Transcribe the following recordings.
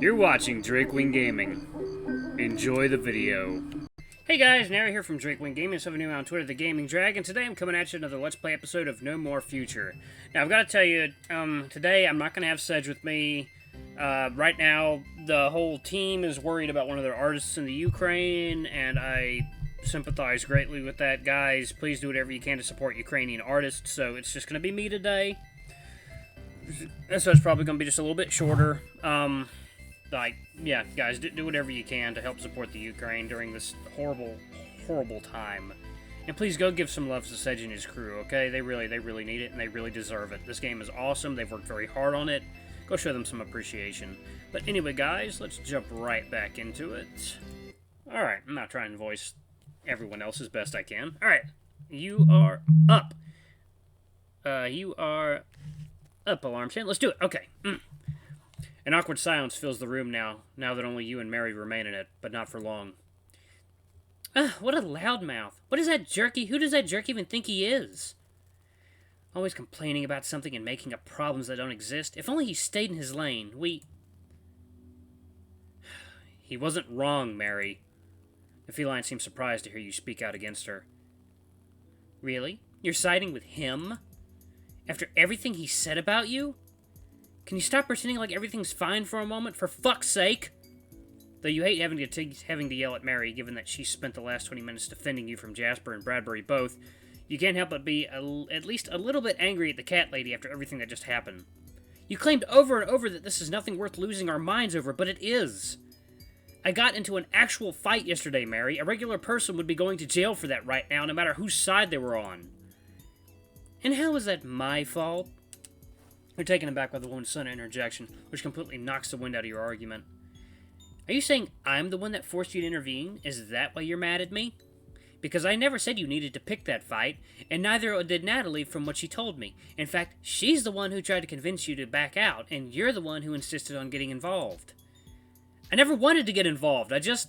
You're watching Drakewing Gaming. Enjoy the video. Hey guys, Natalie here from Drakewing Gaming. So new on Twitter, The Gaming Dragon. Today I'm coming at you another Let's Play episode of No More Future. Now I've got to tell you, today I'm not going to have Sedge with me. Right now, the whole team is worried about one of their artists in the Ukraine, and I sympathize greatly with that. Guys, please do whatever you can to support Ukrainian artists, so it's just going to be me today. So it's probably going to be just a little bit shorter. Yeah, guys, do whatever you can to help support the Ukraine during this horrible, horrible time. And please go give some love to Sedge and his crew, okay? They really need it, and they really deserve it. This game is awesome. They've worked very hard on it. Go show them some appreciation. But anyway, guys, let's jump right back into it. Alright, I'm not trying to voice everyone else as best I can. Alright, you are up. You are up, Alarm Chain. Let's do it. Okay. An awkward silence fills the room now that only you and Mary remain in it, but not for long. What a loudmouth. What is that jerky? Who does that jerk even think he is? Always complaining about something and making up problems that don't exist. If only he stayed in his lane. He wasn't wrong, Mary. The feline seems surprised to hear you speak out against her. Really? You're siding with him? After everything he said about you? Can you stop pretending like everything's fine for a moment, for fuck's sake? Though you hate having to yell at Mary, given that she spent the last 20 minutes defending you from Jasper and Bradbury both, you can't help but be at least a little bit angry at the cat lady after everything that just happened. You claimed over and over that this is nothing worth losing our minds over, but it is. I got into an actual fight yesterday, Mary. A regular person would be going to jail for that right now, no matter whose side they were on. And how is that my fault? You're taken aback by the woman's sudden interjection, which completely knocks the wind out of your argument. Are you saying I'm the one that forced you to intervene? Is that why you're mad at me? Because I never said you needed to pick that fight, and neither did Natalie from what she told me. In fact, she's the one who tried to convince you to back out, and you're the one who insisted on getting involved. I never wanted to get involved, It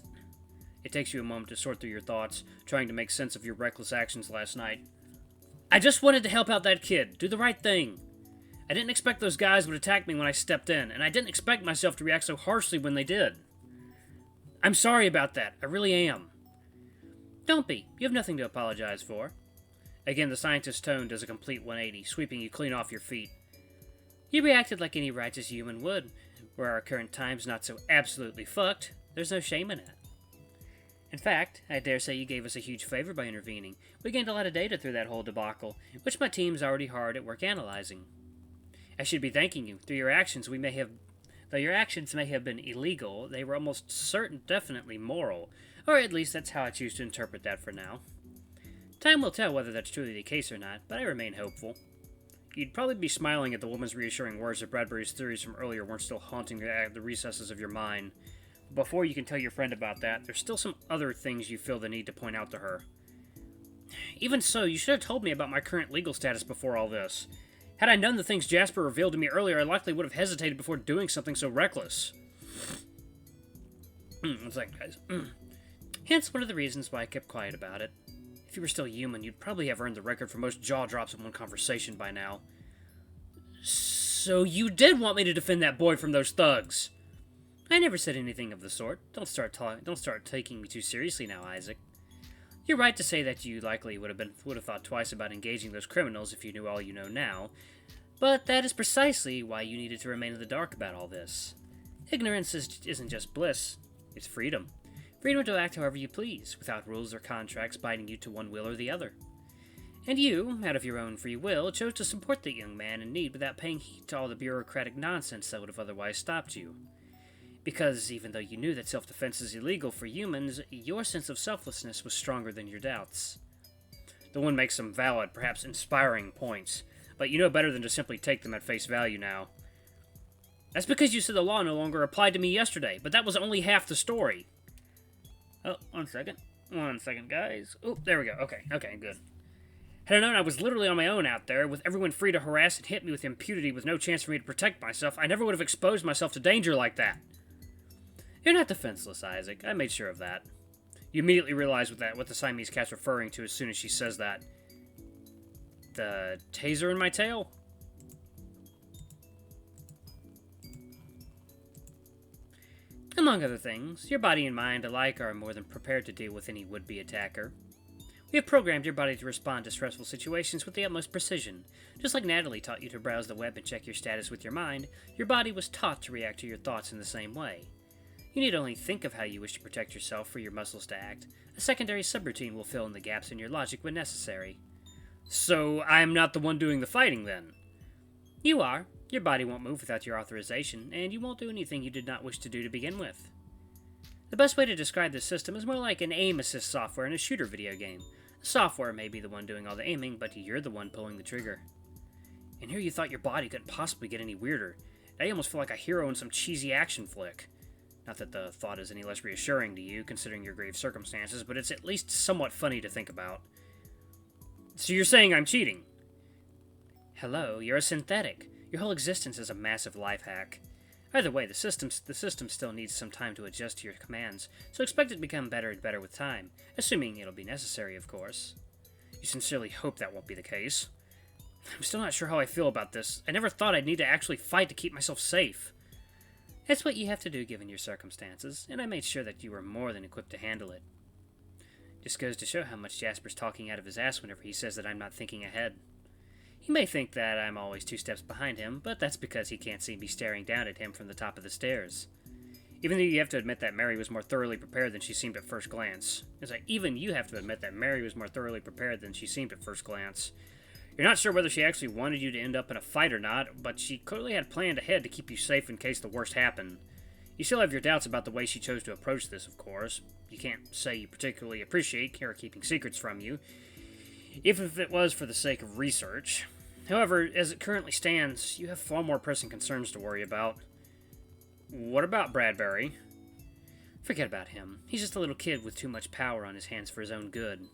takes you a moment to sort through your thoughts, trying to make sense of your reckless actions last night. I just wanted to help out that kid, do the right thing. I didn't expect those guys would attack me when I stepped in, and I didn't expect myself to react so harshly when they did. I'm sorry about that, I really am. Don't be. You have nothing to apologize for. Again, the scientist's tone does a complete 180, sweeping you clean off your feet. You reacted like any righteous human would. Where our current time's not so absolutely fucked, there's no shame in it. In fact, I dare say you gave us a huge favor by intervening. We gained a lot of data through that whole debacle, which my team's already hard at work analyzing. I should be thanking you. Through your actions, though your actions may have been illegal, they were almost definitely moral. Or at least that's how I choose to interpret that for now. Time will tell whether that's truly the case or not, but I remain hopeful. You'd probably be smiling at the woman's reassuring words if Bradbury's theories from earlier weren't still haunting the recesses of your mind. But before you can tell your friend about that, there's still some other things you feel the need to point out to her. Even so, you should have told me about my current legal status before all this. Had I known the things Jasper revealed to me earlier, I likely would have hesitated before doing something so reckless. One second, guys. Hence one of the reasons why I kept quiet about it. If you were still human, you'd probably have earned the record for most jaw drops in one conversation by now. So you did want me to defend that boy from those thugs? I never said anything of the sort. Don't start taking me too seriously now, Isaac. You're right to say that you likely would have thought twice about engaging those criminals if you knew all you know now, but that is precisely why you needed to remain in the dark about all this. Ignorance isn't just bliss, it's freedom. Freedom to act however you please, without rules or contracts binding you to one will or the other. And you, out of your own free will, chose to support the young man in need without paying heed to all the bureaucratic nonsense that would have otherwise stopped you. Because even though you knew that self-defense is illegal for humans, your sense of selflessness was stronger than your doubts. The one makes some valid, perhaps inspiring points, but you know better than to simply take them at face value now. That's because you said the law no longer applied to me yesterday, but that was only half the story. Oh, one second, guys. Oh, there we go. Okay, good. Had I known I was literally on my own out there, with everyone free to harass and hit me with impunity with no chance for me to protect myself, I never would have exposed myself to danger like that. You're not defenseless, Isaac. I made sure of that. You immediately realize what the Siamese cat's referring to as soon as she says that. The taser in my tail? Among other things, your body and mind alike are more than prepared to deal with any would-be attacker. We have programmed your body to respond to stressful situations with the utmost precision. Just like Natalie taught you to browse the web and check your status with your mind, your body was taught to react to your thoughts in the same way. You need only think of how you wish to protect yourself for your muscles to act. A secondary subroutine will fill in the gaps in your logic when necessary. So, I'm not the one doing the fighting, then? You are. Your body won't move without your authorization, and you won't do anything you did not wish to do to begin with. The best way to describe this system is more like an aim assist software in a shooter video game. The software may be the one doing all the aiming, but you're the one pulling the trigger. And here you thought your body couldn't possibly get any weirder. Now you almost feel like a hero in some cheesy action flick. Not that the thought is any less reassuring to you, considering your grave circumstances, but it's at least somewhat funny to think about. So you're saying I'm cheating? Hello, you're a synthetic. Your whole existence is a massive life hack. Either way, the system still needs some time to adjust to your commands, so expect it to become better and better with time, assuming it'll be necessary, of course. You sincerely hope that won't be the case. I'm still not sure how I feel about this. I never thought I'd need to actually fight to keep myself safe. That's what you have to do given your circumstances, and I made sure that you were more than equipped to handle it. Just goes to show how much Jasper's talking out of his ass whenever he says that I'm not thinking ahead. He may think that I'm always 2 steps behind him, but that's because he can't see me staring down at him from the top of the stairs. Even though you have to admit that Mary was more thoroughly prepared than she seemed at first glance. It's like, even you have to admit that Mary was more thoroughly prepared than she seemed at first glance. You're not sure whether she actually wanted you to end up in a fight or not, but she clearly had planned ahead to keep you safe in case the worst happened. You still have your doubts about the way she chose to approach this, of course. You can't say you particularly appreciate her keeping secrets from you, even if it was for the sake of research. However, as it currently stands, you have far more pressing concerns to worry about. What about Bradbury? Forget about him. He's just a little kid with too much power on his hands for his own good.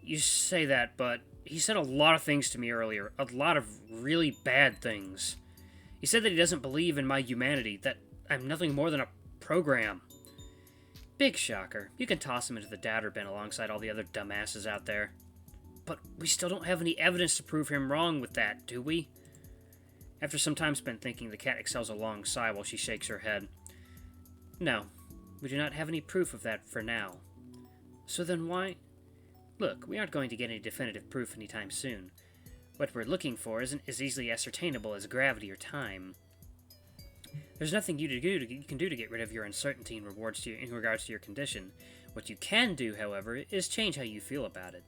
You say that, but he said a lot of things to me earlier. A lot of really bad things. He said that he doesn't believe in my humanity, that I'm nothing more than a program. Big shocker. You can toss him into the doubter bin alongside all the other dumbasses out there. But we still don't have any evidence to prove him wrong with that, do we? After some time spent thinking, the cat exhales a long sigh while she shakes her head. No, we do not have any proof of that for now. So then why? Look, we aren't going to get any definitive proof anytime soon. What we're looking for isn't as easily ascertainable as gravity or time. There's nothing you can do to get rid of your uncertainty in regards to your condition. What you can do, however, is change how you feel about it.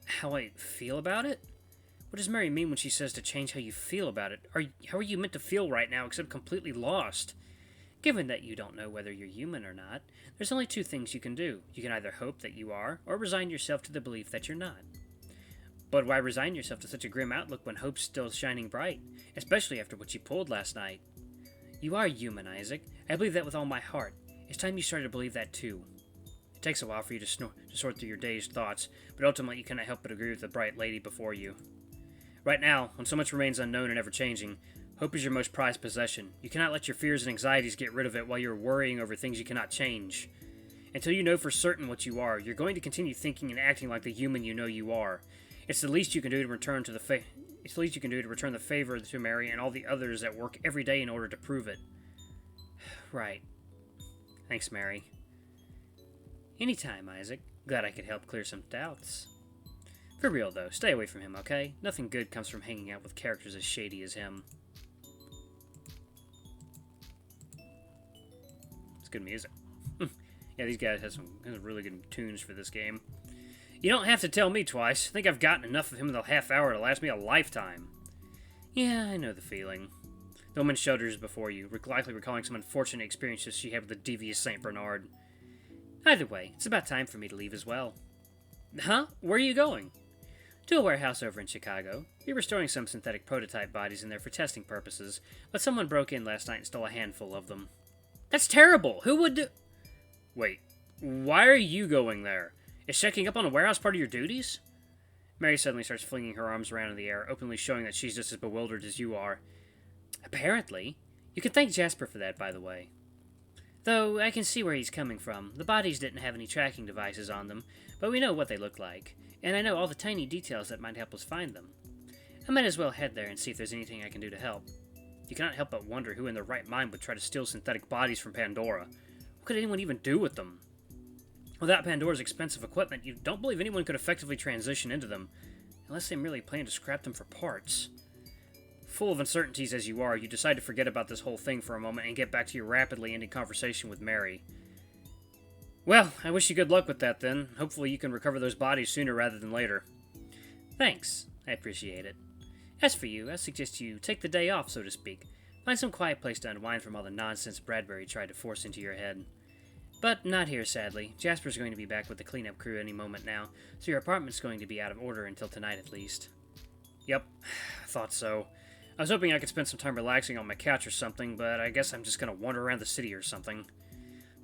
How I feel about it? What does Mary mean when she says to change how you feel about it? How are you meant to feel right now except completely lost? Given that you don't know whether you're human or not, there's only 2 things you can do. You can either hope that you are, or resign yourself to the belief that you're not. But why resign yourself to such a grim outlook when hope's still shining bright, especially after what you pulled last night? You are human, Isaac. I believe that with all my heart. It's time you started to believe that too. It takes a while for you to sort through your dazed thoughts, but ultimately you cannot help but agree with the bright lady before you. Right now, when so much remains unknown and ever-changing, hope is your most prized possession. You cannot let your fears and anxieties get rid of it while you're worrying over things you cannot change. Until you know for certain what you are, you're going to continue thinking and acting like the human you know you are. It's the least you can do to return the favor to Mary and all the others that work every day in order to prove it. Right. Thanks, Mary. Anytime, Isaac. Glad I could help clear some doubts. For real, though, stay away from him, okay? Nothing good comes from hanging out with characters as shady as him. It's good music. Yeah, these guys have some really good tunes for this game. You don't have to tell me twice. I think I've gotten enough of him in the half hour to last me a lifetime. Yeah, I know the feeling. The woman shudders before you, likely recalling some unfortunate experiences she had with the devious St. Bernard. Either way, it's about time for me to leave as well. Huh? Where are you going? To a warehouse over in Chicago. We were storing some synthetic prototype bodies in there for testing purposes, but someone broke in last night and stole a handful of them. That's terrible! Who would do... Wait, why are you going there? Is checking up on a warehouse part of your duties? Mary suddenly starts flinging her arms around in the air, openly showing that she's just as bewildered as you are. Apparently. You can thank Jasper for that, by the way. Though, I can see where he's coming from. The bodies didn't have any tracking devices on them, but we know what they look like, and I know all the tiny details that might help us find them. I might as well head there and see if there's anything I can do to help. You cannot help but wonder who in their right mind would try to steal synthetic bodies from Pandora. What could anyone even do with them? Without Pandora's expensive equipment, you don't believe anyone could effectively transition into them, unless they merely plan to scrap them for parts. Full of uncertainties as you are, you decide to forget about this whole thing for a moment and get back to your rapidly ending conversation with Mary. Well, I wish you good luck with that then. Hopefully you can recover those bodies sooner rather than later. Thanks. I appreciate it. As for you, I suggest you take the day off, so to speak. Find some quiet place to unwind from all the nonsense Bradbury tried to force into your head. But not here, sadly. Jasper's going to be back with the cleanup crew any moment now, so your apartment's going to be out of order until tonight at least. Yep, I thought so. I was hoping I could spend some time relaxing on my couch or something, but I guess I'm just gonna wander around the city or something.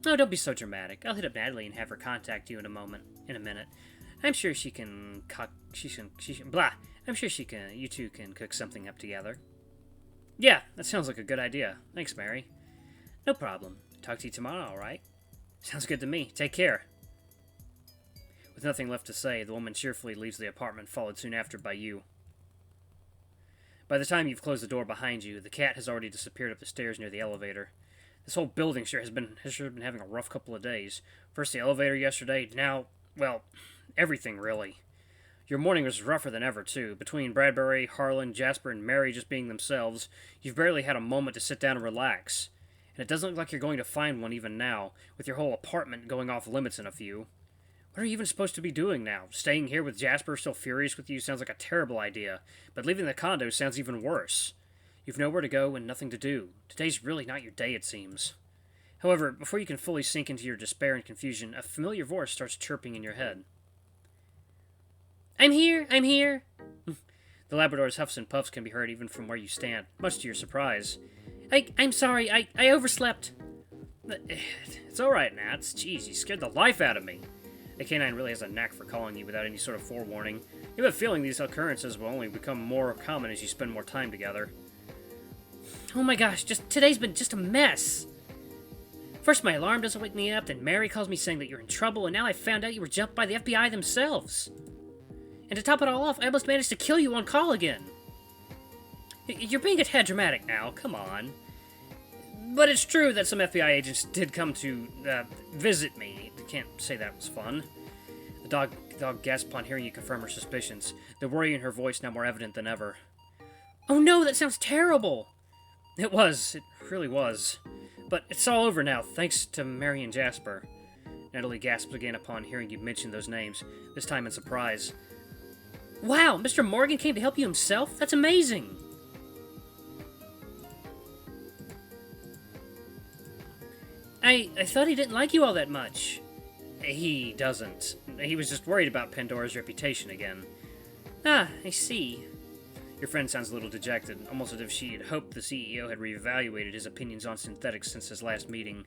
No, don't be so dramatic. I'll hit up Natalie and have her contact you in a minute. I'm sure she can I'm sure you two can cook something up together. Yeah, that sounds like a good idea. Thanks, Mary. No problem. Talk to you tomorrow, alright? Sounds good to me. Take care. With nothing left to say, the woman cheerfully leaves the apartment, followed soon after by you. By the time you've closed the door behind you, the cat has already disappeared up the stairs near the elevator. This whole building sure has been having a rough couple of days. First the elevator yesterday, now, well, everything really. Your morning was rougher than ever, too. Between Bradbury, Harlan, Jasper, and Mary just being themselves, you've barely had a moment to sit down and relax. And it doesn't look like you're going to find one even now, with your whole apartment going off limits in a few. What are you even supposed to be doing now? Staying here with Jasper still furious with you sounds like a terrible idea, but leaving the condo sounds even worse. You've nowhere to go and nothing to do. Today's really not your day, it seems. However, before you can fully sink into your despair and confusion, a familiar voice starts chirping in your head. I'm here! I'm here! The Labrador's huffs and puffs can be heard even from where you stand, much to your surprise. I'm sorry, I overslept. It's alright, Nats. Jeez, you scared the life out of me. The canine really has a knack for calling you without any sort of forewarning. You have a feeling these occurrences will only become more common as you spend more time together. Oh my gosh, today's been just a mess. First my alarm doesn't wake me up, then Mary calls me saying that you're in trouble, and now I found out you were jumped by the FBI themselves. And to top it all off, I almost managed to kill you on call again. You're being a tad dramatic now, come on. But it's true that some FBI agents did come to visit me. Can't say that was fun. The dog gasped upon hearing you confirm her suspicions, the worry in her voice now more evident than ever. Oh no, that sounds terrible! It really was. But it's all over now, thanks to Mary and Jasper. Natalie gasped again upon hearing you mention those names, this time in surprise. Wow, Mr. Morgan came to help you himself? That's amazing! I thought he didn't like you all that much. He doesn't. He was just worried about Pandora's reputation again. Ah, I see. Your friend sounds a little dejected, almost as if she had hoped the CEO had reevaluated his opinions on synthetics since his last meeting.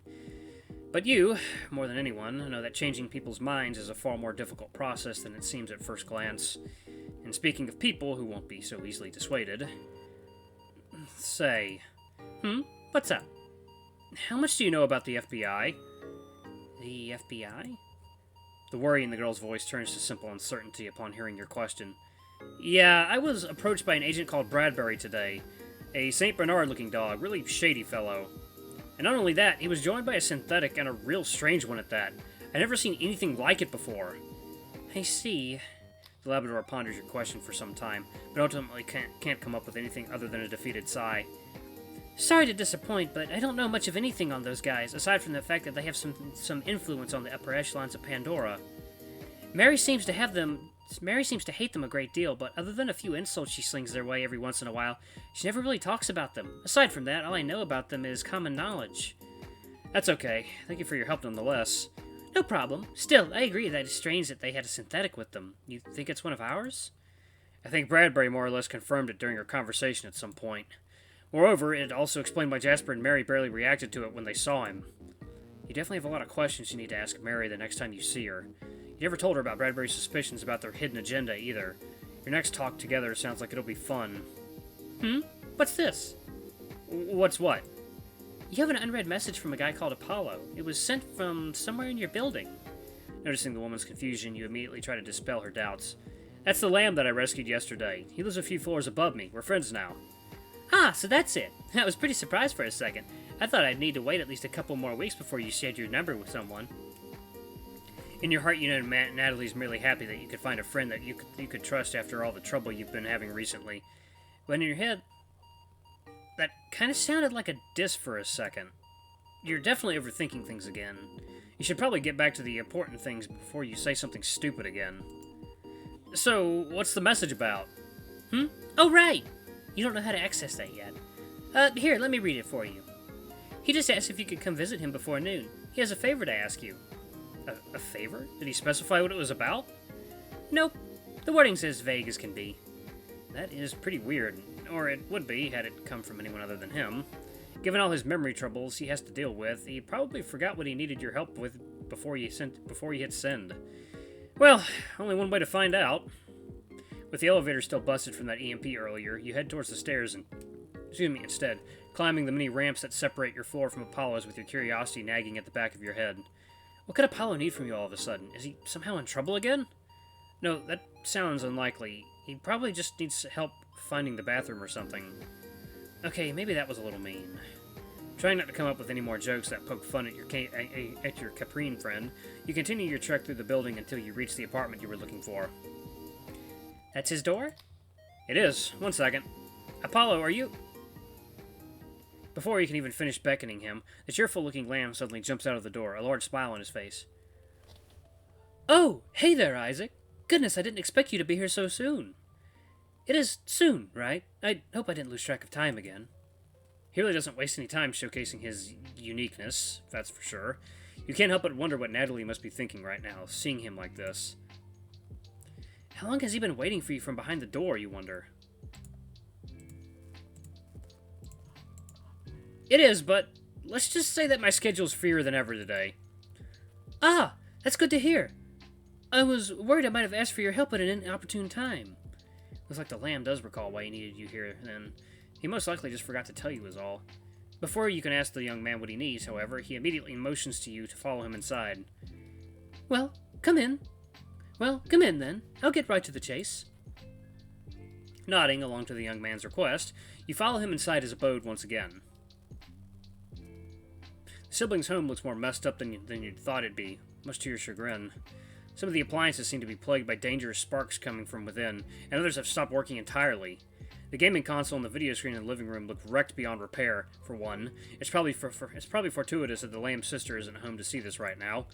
But you, more than anyone, know that changing people's minds is a far more difficult process than it seems at first glance. And speaking of people who won't be so easily dissuaded... Say... What's up? How much do you know about the FBI? The FBI? The worry in the girl's voice turns to simple uncertainty upon hearing your question. Yeah, I was approached by an agent called Bradbury today. A St. Bernard-looking dog, really shady fellow. And not only that, he was joined by a synthetic, and a real strange one at that. I'd never seen anything like it before. I see. The Labrador ponders your question for some time, but ultimately can't come up with anything other than a defeated sigh. Sorry to disappoint, but I don't know much of anything on those guys, aside from the fact that they have some influence on the upper echelons of Pandora. Mary seems to hate them a great deal, but other than a few insults she slings their way every once in a while, she never really talks about them. Aside from that, all I know about them is common knowledge. That's okay. Thank you for your help nonetheless. No problem. Still, I agree that it's strange that they had a synthetic with them. You think it's one of ours? I think Bradbury more or less confirmed it during our conversation at some point. Moreover, it also explained why Jasper and Mary barely reacted to it when they saw him. You definitely have a lot of questions you need to ask Mary the next time you see her. You never told her about Bradbury's suspicions about their hidden agenda, either. Your next talk together sounds like it'll be fun. What's this? What's what? You have an unread message from a guy called Apollo. It was sent from somewhere in your building. Noticing the woman's confusion, you immediately try to dispel her doubts. That's the lamb that I rescued yesterday. He lives a few floors above me. We're friends now. Ah, so that's it. I was pretty surprised for a second. I thought I'd need to wait at least a couple more weeks before you shared your number with someone. In your heart, you know Natalie's merely happy that you could find a friend that you could trust after all the trouble you've been having recently. But in your head, that kind of sounded like a diss for a second. You're definitely overthinking things again. You should probably get back to the important things before you say something stupid again. So, what's the message about? Oh, right! You don't know how to access that yet. Here, let me read it for you. He just asked if you could come visit him before noon. He has a favor to ask you. A favor? Did he specify what it was about? Nope. The wording's as vague as can be. That is pretty weird. Or it would be, had it come from anyone other than him. Given all his memory troubles he has to deal with, he probably forgot what he needed your help with before he hit send. Well, only one way to find out. With the elevator still busted from that EMP earlier, you head towards the stairs and... instead, climbing the many ramps that separate your floor from Apollo's with your curiosity nagging at the back of your head. What could Apollo need from you all of a sudden? Is he somehow in trouble again? No, that sounds unlikely. He probably just needs help finding the bathroom or something. Okay, maybe that was a little mean. Trying not to come up with any more jokes that poke fun at your Caprine friend, you continue your trek through the building until you reach the apartment you were looking for. That's his door? It is. 1 second. Apollo, are you... Before you can even finish beckoning him, the cheerful-looking lamb suddenly jumps out of the door, a large smile on his face. Oh, hey there, Isaac. Goodness, I didn't expect you to be here so soon. It is soon, right? I hope I didn't lose track of time again. He really doesn't waste any time showcasing his uniqueness, that's for sure. You can't help but wonder what Natalie must be thinking right now, seeing him like this. How long has he been waiting for you from behind the door, you wonder? It is, but let's just say that my schedule's freer than ever today. Ah, that's good to hear. I was worried I might have asked for your help at an inopportune time. Looks like the lamb does recall why he needed you here, then. He most likely just forgot to tell you is all. Before you can ask the young man what he needs, however, he immediately motions to you to follow him inside. Well, come in. Well, come in then. I'll get right to the chase. Nodding along to the young man's request, you follow him inside his abode once again. The sibling's home looks more messed up than you'd thought it'd be, much to your chagrin. Some of the appliances seem to be plagued by dangerous sparks coming from within, and others have stopped working entirely. The gaming console and the video screen in the living room look wrecked beyond repair, for one. It's probably fortuitous that the lamb's sister isn't home to see this right now.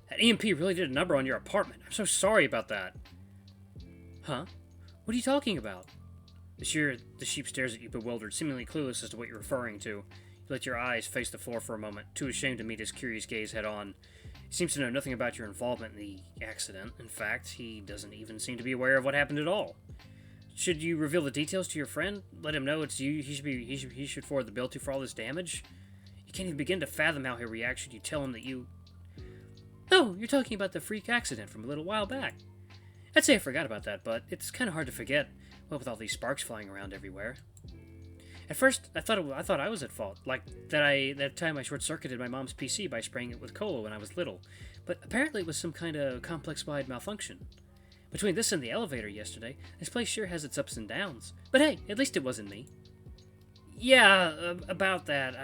That EMP really did a number on your apartment. I'm so sorry about that. Huh? What are you talking about? The sheep stares at you bewildered, seemingly clueless as to what you're referring to. You let your eyes face the floor for a moment, too ashamed to meet his curious gaze head-on. He seems to know nothing about your involvement in the accident. In fact, he doesn't even seem to be aware of what happened at all. Should you reveal the details to your friend? Let him know it's you he should forward the bill to for all this damage? You can't even begin to fathom how he'll react should you tell him that you... Oh, you're talking about the freak accident from a little while back. I'd say I forgot about that, but it's kind of hard to forget, what with all these sparks flying around everywhere. At first, I thought I was at fault, like that time I short-circuited my mom's PC by spraying it with cola when I was little, but apparently it was some kind of complex-wide malfunction. Between this and the elevator yesterday, this place sure has its ups and downs. But hey, at least it wasn't me. Yeah, about that,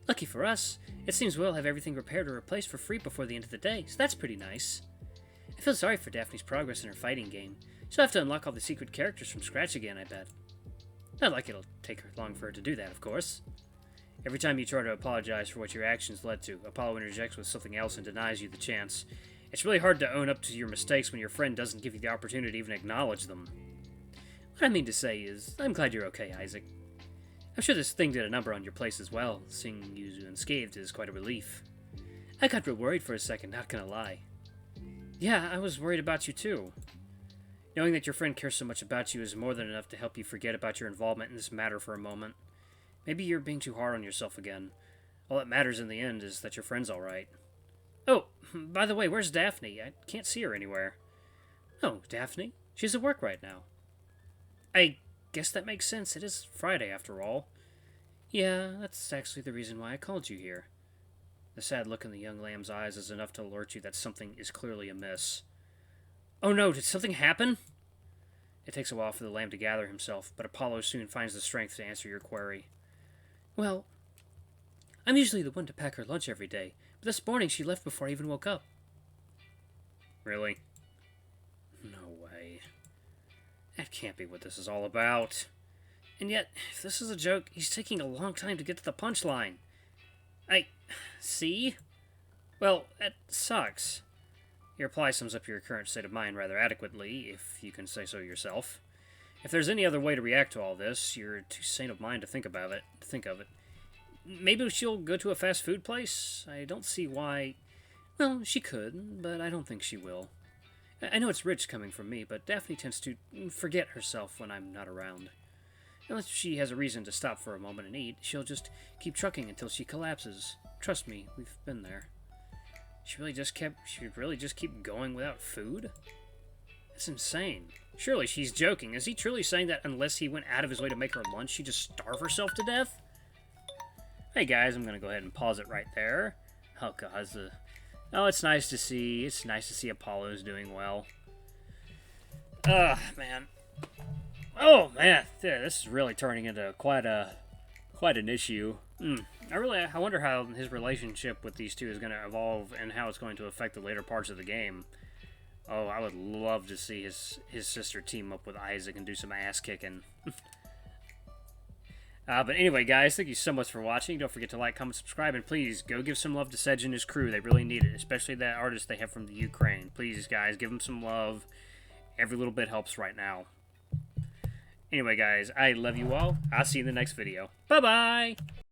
Lucky for us, it seems we'll have everything repaired or replaced for free before the end of the day, so that's pretty nice. I feel sorry for Daphne's progress in her fighting game. She'll have to unlock all the secret characters from scratch again, I bet. Not like it'll take her long for her to do that, of course. Every time you try to apologize for what your actions led to, Apollo interjects with something else and denies you the chance. It's really hard to own up to your mistakes when your friend doesn't give you the opportunity to even acknowledge them. What I mean to say is, I'm glad you're okay, Isaac. I'm sure this thing did a number on your place as well. Seeing you unscathed is quite a relief. I got real worried for a second, not gonna lie. Yeah, I was worried about you too. Knowing that your friend cares so much about you is more than enough to help you forget about your involvement in this matter for a moment. Maybe you're being too hard on yourself again. All that matters in the end is that your friend's alright. Oh, by the way, where's Daphne? I can't see her anywhere. Oh, Daphne? She's at work right now. I guess that makes sense. It is Friday, after all. Yeah, that's actually the reason why I called you here. The sad look in the young lamb's eyes is enough to alert you that something is clearly amiss. Oh no, did something happen? It takes a while for the lamb to gather himself, but Apollo soon finds the strength to answer your query. Well, I'm usually the one to pack her lunch every day, but this morning she left before I even woke up. Really? No way. That can't be what this is all about. And yet, if this is a joke, he's taking a long time to get to the punchline. See? Well, that sucks. Your reply sums up your current state of mind rather adequately, if you can say so yourself. If there's any other way to react to all this, you're too sane of mind to think of it. Maybe she'll go to a fast food place? I don't see why... Well, she could, but I don't think she will. I know it's rich coming from me, but Daphne tends to forget herself when I'm not around. Unless she has a reason to stop for a moment and eat, she'll just keep trucking until she collapses. Trust me, we've been there. She really just keep going without food? That's insane. Surely she's joking. Is he truly saying that unless he went out of his way to make her lunch, she'd just starve herself to death? Hey guys, I'm gonna go ahead and pause it right there. Oh god, it's nice to see. It's nice to see Apollo's doing well. Man. Oh man, this is really turning into quite an issue. I wonder how his relationship with these two is going to evolve and how it's going to affect the later parts of the game. Oh, I would love to see his sister team up with Isaac and do some ass kicking. But anyway, guys, thank you so much for watching. Don't forget to like, comment, subscribe, and please go give some love to Sedge and his crew. They really need it, especially that artist they have from the Ukraine. Please, guys, give them some love. Every little bit helps right now. Anyway, guys, I love you all. I'll see you in the next video. Bye-bye!